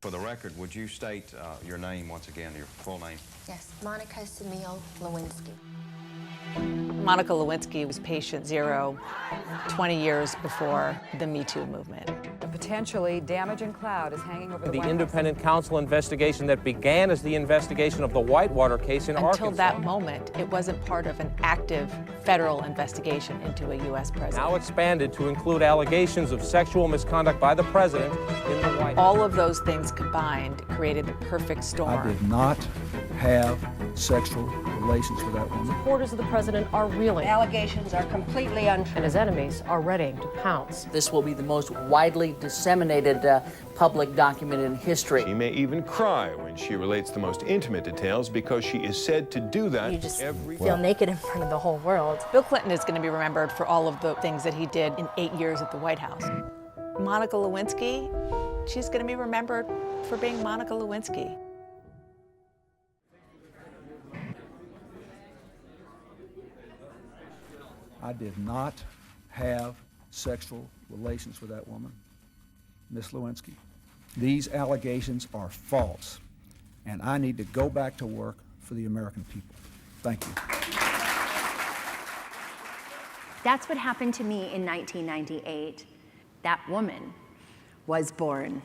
For the record, would you state your name once again, your full name? Yes, Monica Semil Lewinsky. Monica Lewinsky was patient zero 20 years before the Me Too movement. A potentially damaging cloud is hanging over the The White House. independent counsel investigation that began as the investigation of the Whitewater case in Arkansas. Until that moment, it wasn't part of an active federal investigation into a U.S. president. Now expanded to include allegations of sexual misconduct by the president in the White House. All of those things combined created the perfect storm. I did not have sexual relations with that woman. Supporters of the president are reeling. Allegations are completely untrue. And his enemies are ready to pounce. This will be the most widely disseminated public document in history. She may even cry when she relates the most intimate details because she is said to do that You just every feel naked in front of the whole world. Bill Clinton is going to be remembered for all of the things that he did in 8 years at the White House. Monica Lewinsky, she's going to be remembered for being Monica Lewinsky. I did not have sexual relations with that woman, Miss Lewinsky. These allegations are false, and I need to go back to work for the American people. Thank you. That's what happened to me in 1998. That woman was born.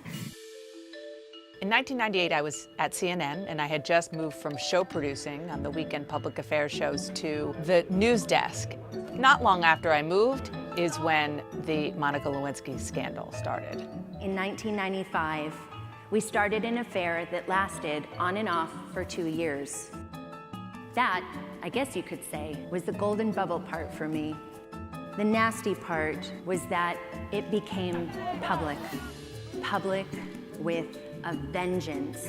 In 1998, I was at CNN, and I had just moved from show producing on the weekend public affairs shows to the news desk. Not long after I moved is when the Monica Lewinsky scandal started. In 1995, we started an affair that lasted on and off for 2 years. That, I guess you could say, was the golden bubble part for me. The nasty part was that it became public. Public with a vengeance.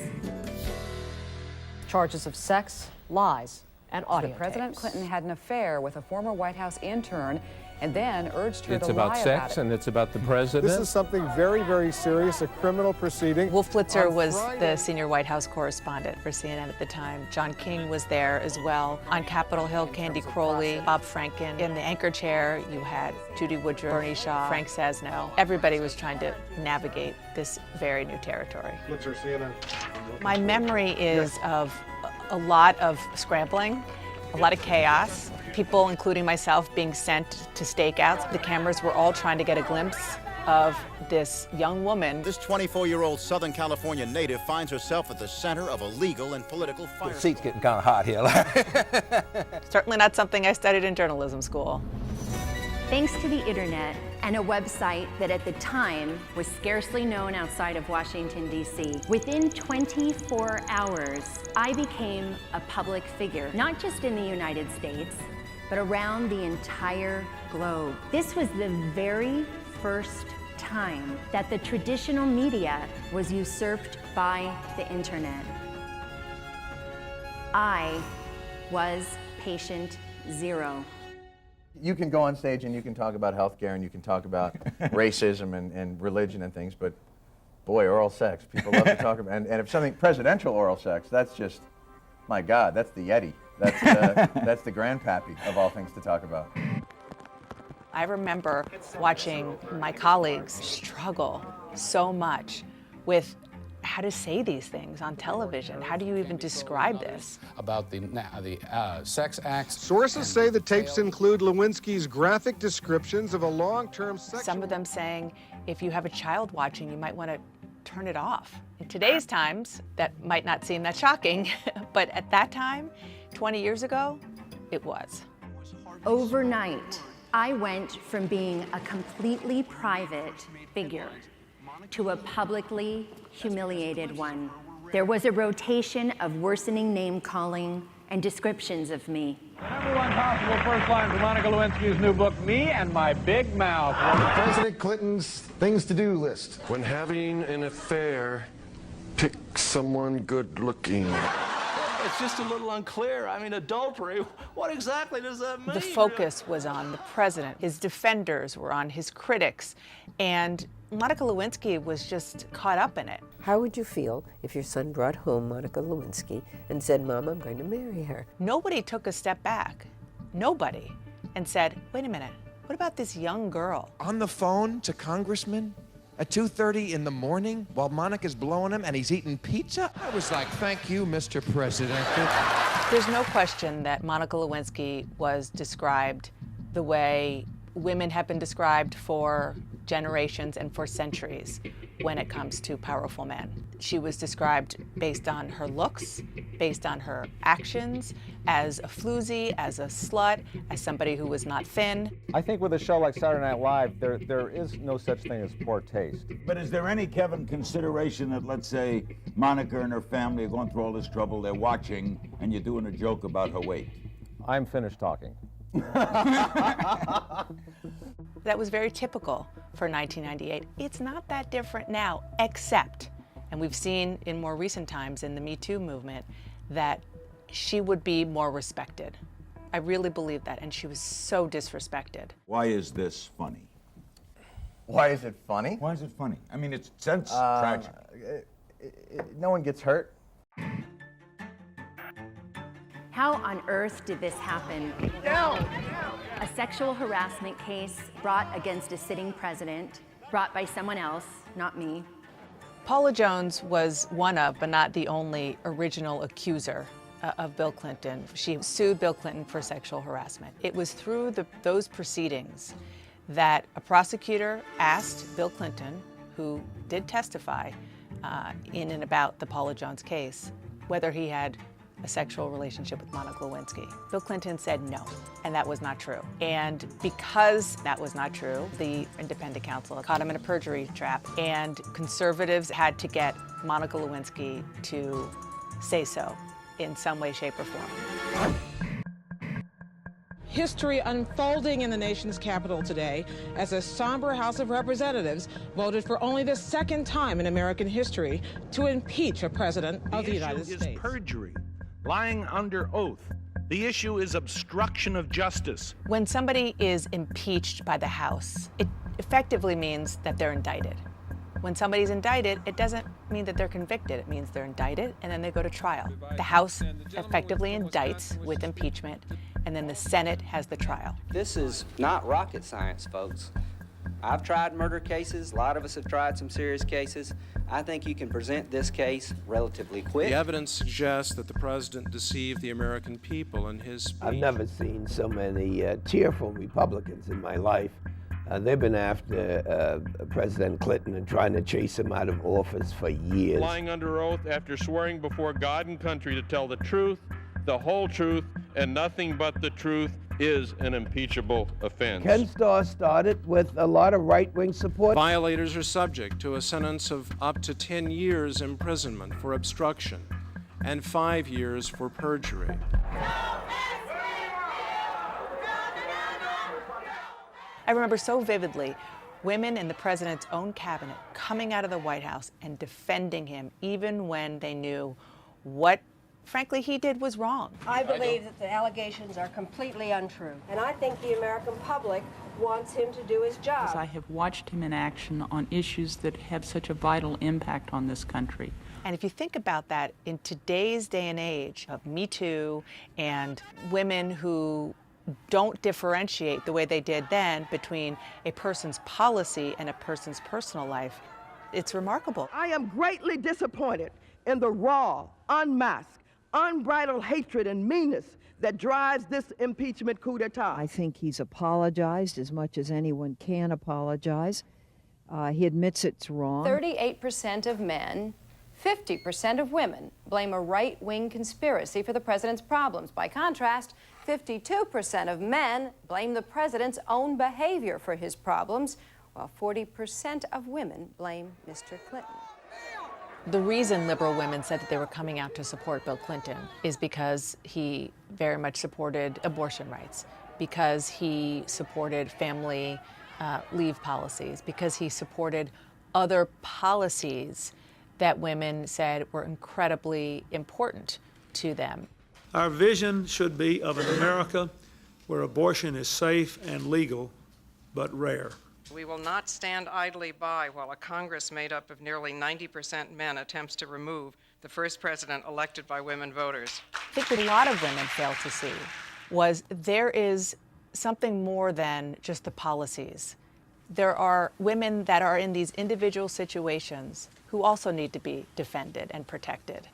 Charges of sex, lies, and audio President tapes. Clinton had an affair with a former White House intern and then urged her It's to about lie sex about it. and it's about the president. This is something very, very serious, a criminal proceeding. Wolf Blitzer On was Friday- the senior White House correspondent for CNN at the time. John King was there as well. On Capitol Hill, Candy Crowley, Bob Franken. In the anchor chair, you had Judy Woodruff, Bernie Shaw, Frank Sasno. Everybody was trying to navigate this very new territory. Blitzer, CNN. My memory is of a lot of scrambling, a lot of chaos, people, including myself, being sent to stakeouts. The cameras were all trying to get a glimpse of this young woman. This 24-year-old Southern California native finds herself at the center of a legal and political fire. The seat's getting kind of hot here. Certainly not something I studied in journalism school. Thanks to the internet and a website that at the time was scarcely known outside of Washington, D.C., within 24 hours, I became a public figure, not just in the United States, but around the entire globe. This was the very first time that the traditional media was usurped by the internet. I was patient zero. You can go on stage and you can talk about healthcare and you can talk about racism and religion and things, but boy, oral sex, people love to talk about. And if something, presidential oral sex, that's just, my God, that's the Yeti. That's the grandpappy of all things to talk about. I remember watching my colleagues struggle so much with how to say these things on television. How do you even describe this? About the sex acts. Sources say the tapes include Lewinsky's graphic descriptions of a long-term sexual... Some of them saying, if you have a child watching, you might want to turn it off. In today's times, that might not seem that shocking, but at that time, 20 years ago, it was. Overnight, I went from being a completely private figure to a publicly humiliated one. There was a rotation of worsening name-calling and descriptions of me. The number one possible first line for Monica Lewinsky's new book, Me and My Big Mouth. President Clinton's things to do list. When having an affair, pick someone good-looking. It's just a little unclear. I mean, adultery, what exactly does that mean? The focus was on the president. His defenders were on his critics, and Monica Lewinsky was just caught up in it. How would you feel if your son brought home Monica Lewinsky and said, Mom, I'm going to marry her? Nobody took a step back, nobody, and said, wait a minute, what about this young girl? On the phone to congressmen at 2:30 in the morning while Monica's blowing him and he's eating pizza? I was like, thank you, Mr. President. There's no question that Monica Lewinsky was described the way women have been described for generations and for centuries when it comes to powerful men. She was described based on her looks, based on her actions, as a floozy, as a slut, as somebody who was not thin. I think with a show like Saturday Night Live, there is no such thing as poor taste. But is there any, Kevin, consideration that, let's say, Monica and her family are going through all this trouble, they're watching, and you're doing a joke about her weight? I'm finished talking. That was very typical for 1998. It's not that different now, except, and we've seen in more recent times in the Me Too movement, that she would be more respected. I really believe that, and she was so disrespected. Why is this funny? Why is it funny? Why is it funny? I mean, it's tragic. No one gets hurt. How on earth did this happen? No. A sexual harassment case brought against a sitting president, brought by someone else, not me. Paula Jones was one of, but not the only, original accuser of Bill Clinton. She sued Bill Clinton for sexual harassment. It was through those proceedings that a prosecutor asked Bill Clinton, who did testify in and about the Paula Jones case, whether he had a sexual relationship with Monica Lewinsky. Bill Clinton said no, and that was not true. And because that was not true, the independent counsel caught him in a perjury trap, and conservatives had to get Monica Lewinsky to say so in some way, shape, or form. History unfolding in the nation's capital today as a somber House of Representatives voted for only the second time in American history to impeach a president of the United States. The issue is perjury, lying under oath. The issue is obstruction of justice. When somebody is impeached by the House, it effectively means that they're indicted. When somebody's indicted, it doesn't mean that they're convicted. It means they're indicted and then they go to trial. The House effectively indicts with impeachment, and then the Senate has the trial. This is not rocket science, folks. I've tried murder cases. A lot of us have tried some serious cases. I think you can present this case relatively quick. The evidence suggests that the president deceived the American people in his speech. I've never seen so many tearful Republicans in my life. They've been after President Clinton and trying to chase him out of office for years. Lying under oath after swearing before God and country to tell the truth, the whole truth, and nothing but the truth is an impeachable offense. Ken Starr started with a lot of right-wing support. Violators are subject to a sentence of up to 10 years imprisonment for obstruction and 5 years for perjury. I remember so vividly women in the president's own cabinet coming out of the White House and defending him, even when they knew what, frankly, he did was wrong. I believe that the allegations are completely untrue. And I think the American public wants him to do his job. I have watched him in action on issues that have such a vital impact on this country. And if you think about that, in today's day and age of Me Too and women who don't differentiate the way they did then between a person's policy and a person's personal life, it's remarkable. I am greatly disappointed in the raw, unmasked, unbridled hatred and meanness that drives this impeachment coup d'etat. I think he's apologized as much as anyone can apologize. He admits it's wrong. 38% of men, 50% of women blame a right-wing conspiracy for the president's problems. By contrast, 52% of men blame the president's own behavior for his problems, while 40% of women blame Mr. Clinton. The reason liberal women said that they were coming out to support Bill Clinton is because he very much supported abortion rights, because he supported family leave policies, because he supported other policies that women said were incredibly important to them. Our vision should be of an America where abortion is safe and legal, but rare. We will not stand idly by while a Congress made up of nearly 90% men attempts to remove the first president elected by women voters. I think what a lot of women failed to see was there is something more than just the policies. There are women that are in these individual situations who also need to be defended and protected.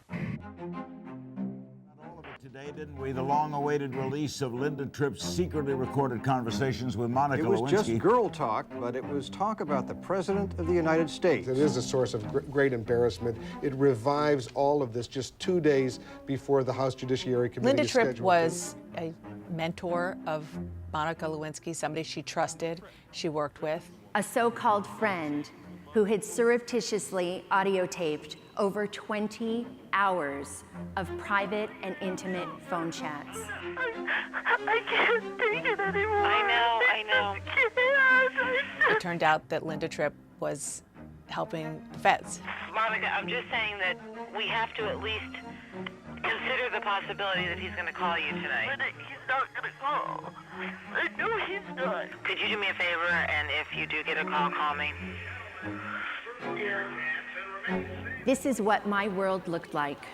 Today, didn't we? The long-awaited release of Linda Tripp's secretly recorded conversations with Monica Lewinsky. It was just girl talk, but it was talk about the President of the United States. It is a source of great embarrassment. It revives all of this just 2 days before the House Judiciary Committee is scheduled. Linda Tripp was a mentor of Monica Lewinsky, somebody she trusted, she worked with. A so-called friend who had surreptitiously audiotaped over 20 hours of private and intimate phone chats. I can't take it anymore. I know. It turned out that Linda Tripp was helping the feds. Monica, I'm just saying that we have to at least consider the possibility that he's going to call you tonight. But he's not going to call. I know he's not. Could you do me a favor, and if you do get a call, call me? Yeah. This is what my world looked like.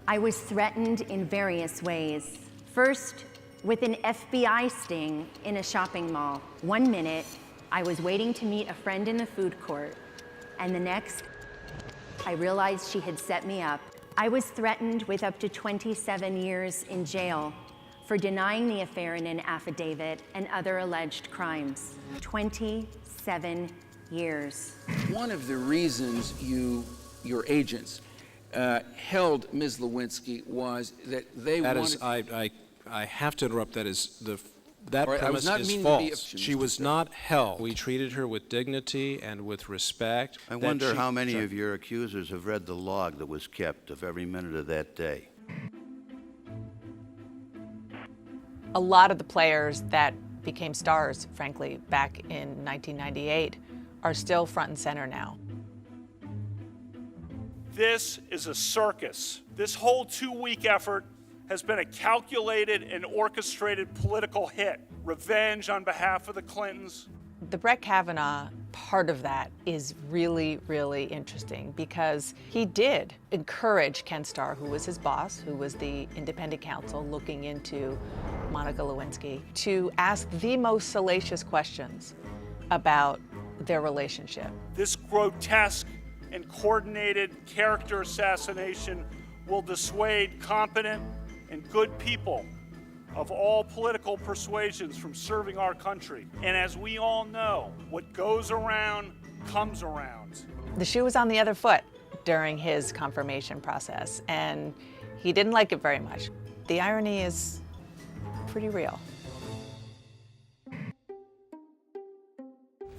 I was threatened in various ways. First, with an FBI sting in a shopping mall. 1 minute, I was waiting to meet a friend in the food court, and the next, I realized she had set me up. I was threatened with up to 27 years in jail for denying the affair in an affidavit and other alleged crimes. 27 years. One of the reasons your agents held Ms. Lewinsky was that they wanted... I have to interrupt. That Right, premise not is meaning to false. be She was not held. We treated her with dignity and with respect. I wonder how many of your accusers have read the log that was kept of every minute of that day. A lot of the players that became stars, frankly, back in 1998 are still front and center now. This is a circus. This whole 2-week effort has been a calculated and orchestrated political hit. Revenge on behalf of the Clintons. The Brett Kavanaugh part of that is really, really interesting because he did encourage Ken Starr, who was his boss, who was the independent counsel looking into Monica Lewinsky, to ask the most salacious questions about their relationship. This grotesque and coordinated character assassination will dissuade competent and good people of all political persuasions from serving our country. And as we all know, what goes around comes around. The shoe was on the other foot during his confirmation process, and he didn't like it very much. The irony is pretty real.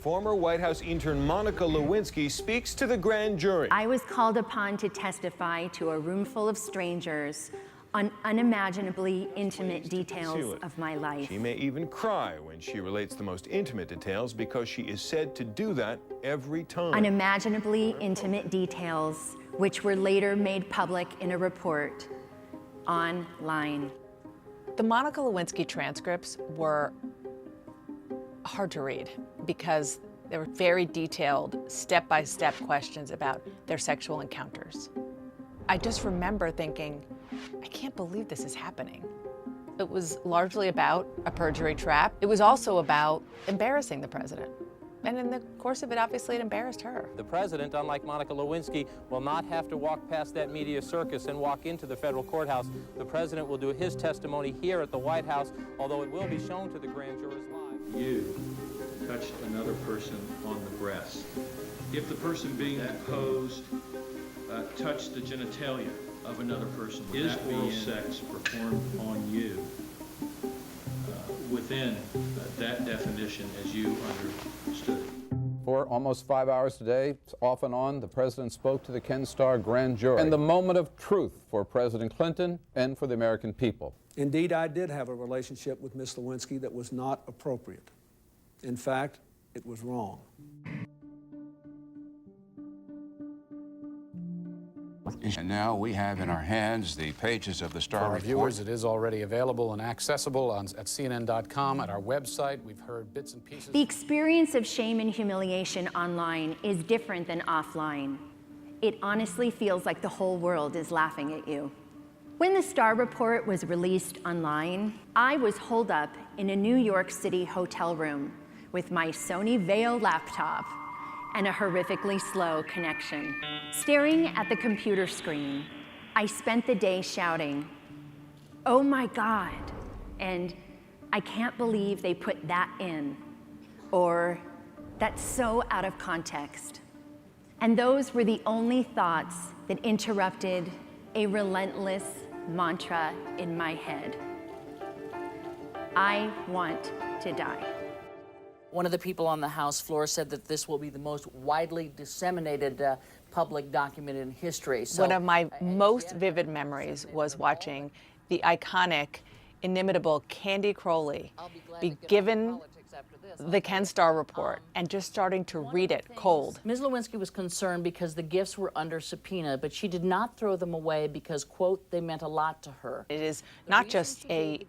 Former White House intern Monica Lewinsky speaks to the grand jury. I was called upon to testify to a room full of strangers on unimaginably intimate details of my life. She may even cry when she relates the most intimate details because she is said to do that every time. Unimaginably intimate details, which were later made public in a report online. The Monica Lewinsky transcripts were hard to read because they were very detailed, step-by-step questions about their sexual encounters. I just remember thinking, I can't believe this is happening. It was largely about a perjury trap. It was also about embarrassing the president. And in the course of it, obviously, it embarrassed her. The president, unlike Monica Lewinsky, will not have to walk past that media circus and walk into the federal courthouse. The president will do his testimony here at the White House, although it will be shown to the grand jurors live. You touched another person on the breast. If the person being deposed touched the genitalia of another person, is oral sex performed on you within that definition as you understood? For almost 5 hours today, off and on, the president spoke to the Ken Starr grand jury. And the moment of truth for President Clinton and for the American people. Indeed, I did have a relationship with Ms. Lewinsky that was not appropriate. In fact, it was wrong. And now we have in our hands the pages of the Starr For our Report. viewers, it is already available and accessible at CNN.com, at our website. We've heard bits and pieces. The experience of shame and humiliation online is different than offline. It honestly feels like the whole world is laughing at you. When the Starr Report was released online, I was holed up in a New York City hotel room with my Sony Vaio laptop and a horrifically slow connection. Staring at the computer screen, I spent the day shouting, "Oh my God," and "I can't believe they put that in," or "That's so out of context." And those were the only thoughts that interrupted a relentless mantra in my head. I want to die. One of the people on the House floor said that this will be the most widely disseminated public document in history. So, one of my most vivid memories was watching the iconic, inimitable Candy Crowley be given the Ken Starr report and just starting to read it cold. Ms. Lewinsky was concerned because the gifts were under subpoena, but she did not throw them away because, quote, they meant a lot to her. It is not just a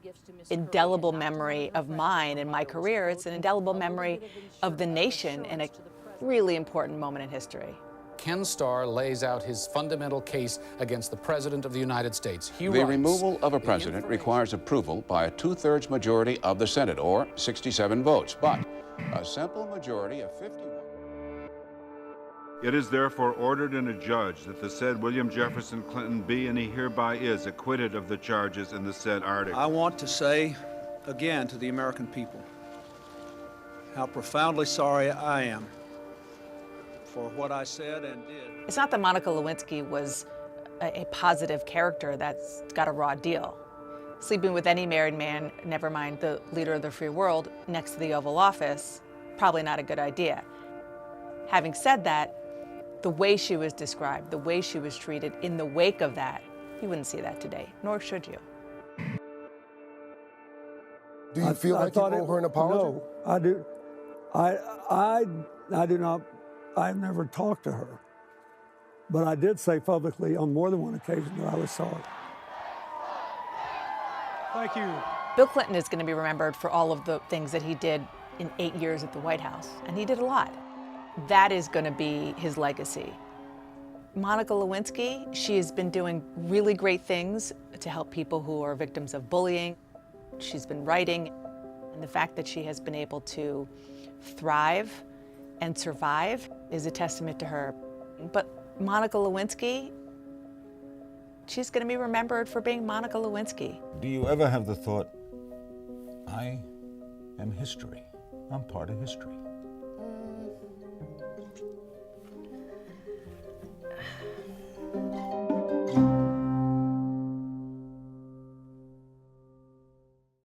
indelible memory of mine and my career, it's an indelible memory of the nation and a really important moment in history. Ken Starr lays out his fundamental case against the President of the United States. He The writes, removal of a president requires approval by a 2/3 majority of the Senate, or 67 votes. But a simple majority of 51. It is therefore ordered and adjudged that the said William Jefferson Clinton be and he hereby is acquitted of the charges in the said article. I want to say again to the American people how profoundly sorry I am for what I said and did. It's not that Monica Lewinsky was a positive character that's got a raw deal. Sleeping with any married man, never mind the leader of the free world, next to the Oval Office, probably not a good idea. Having said that, the way she was described, the way she was treated in the wake of that, you wouldn't see that today, nor should you. Do you feel like you owe her an apology? No, I do. I do not. I've never talked to her, but I did say publicly on more than one occasion that I was sorry. Thank you. Bill Clinton is going to be remembered for all of the things that he did in 8 years at the White House, and he did a lot. That is going to be his legacy. Monica Lewinsky, she has been doing really great things to help people who are victims of bullying. She's been writing, and the fact that she has been able to thrive and survive is a testament to her. But Monica Lewinsky, she's going to be remembered for being Monica Lewinsky. Do you ever have the thought, I am history. I'm part of history.